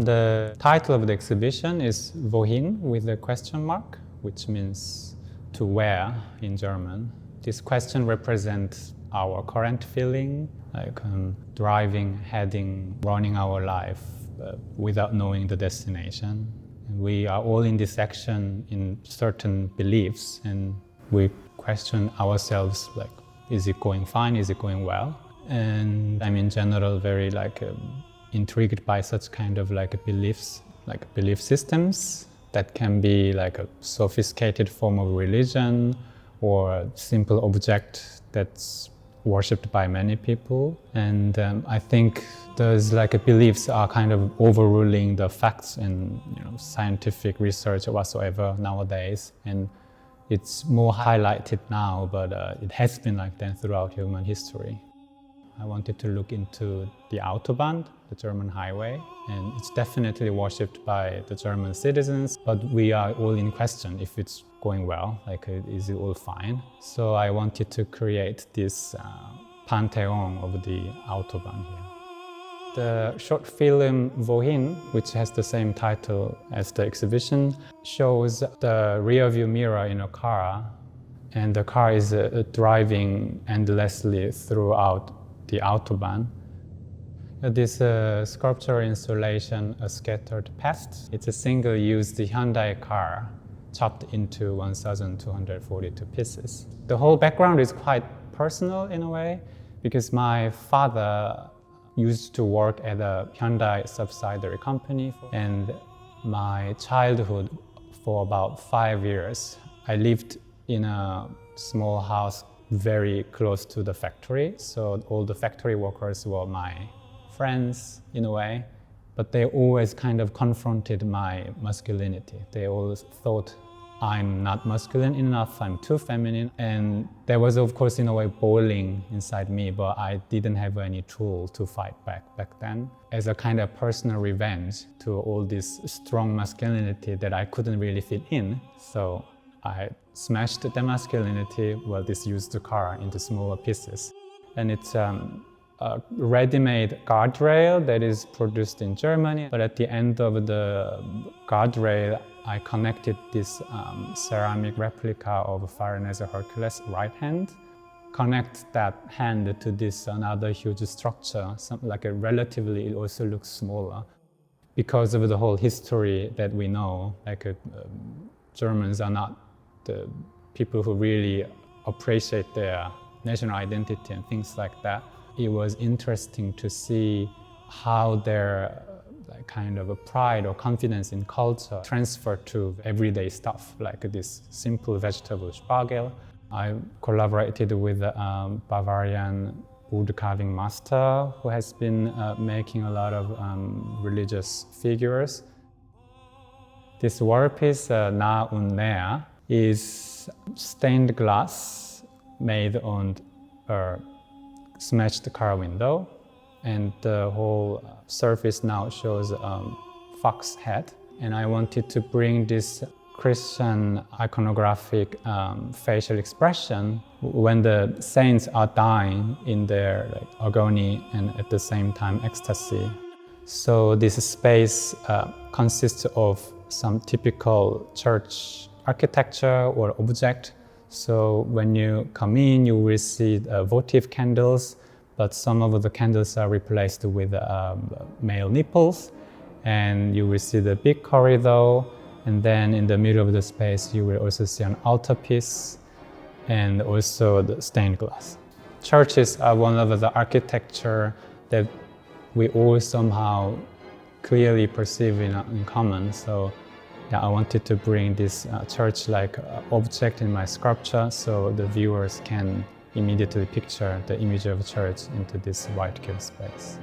The title of the exhibition is Wohin with a question mark, which means to where in German. This question represents our current feeling, like driving, heading, running our life without knowing the destination. And we are all in this action in certain beliefs, and we question ourselves like, is it going fine? Is it going well? And I'm in general very intrigued by such kind of beliefs, like belief systems that can be like a sophisticated form of religion or a simple object that's worshipped by many people. And I think those beliefs are kind of overruling the facts and scientific research whatsoever nowadays. And it's more highlighted now, but it has been like that throughout human history. I wanted to look into the Autobahn, the German highway, and it's definitely worshipped by the German citizens, but we are all in question if it's going well, is it all fine? So I wanted to create this pantheon of the Autobahn here. The short film Wohin, which has the same title as the exhibition, shows the rear view mirror in a car, and the car is driving endlessly throughout the Autobahn. This sculptural installation, A Scattered Past, it's a single-use Hyundai car chopped into 1,242 pieces. The whole background is quite personal in a way, because my father used to work at a Hyundai subsidiary company, and my childhood for about 5 years, I lived in a small house very close to the factory. So all the factory workers were my friends in a way, but they always kind of confronted my masculinity. They always thought I'm not masculine enough, I'm too feminine. And there was, of course, in a way, boiling inside me, but I didn't have any tool to fight back then. As a kind of personal revenge to all this strong masculinity that I couldn't really fit in. So I smashed the masculinity, disused the car into smaller pieces. And it's a ready-made guardrail that is produced in Germany. But at the end of the guardrail, I connected this ceramic replica of Farnese Hercules' right hand. Connect that hand to this another huge structure, relatively it also looks smaller. Because of the whole history that we know, Germans are not the people who really appreciate their national identity and things like that. It was interesting to see how their kind of a pride or confidence in culture transferred to everyday stuff, like this simple vegetable spargel. I collaborated with a Bavarian wood carving master who has been making a lot of religious figures. This wall piece, Na und Nea, is stained glass made on a smashed car window, and the whole surface now shows a fox head. And I wanted to bring this Christian iconographic facial expression when the saints are dying in their agony and at the same time ecstasy. So this space consists of some typical church architecture or object. So when you come in, you will see votive candles, but some of the candles are replaced with male nipples. And you will see the big corridor, and then in the middle of the space, you will also see an altarpiece and also the stained glass. Churches are one of the architecture that we all somehow clearly perceive in common. So I wanted to bring this church-like object in my sculpture so the viewers can immediately picture the image of a church into this white cube space.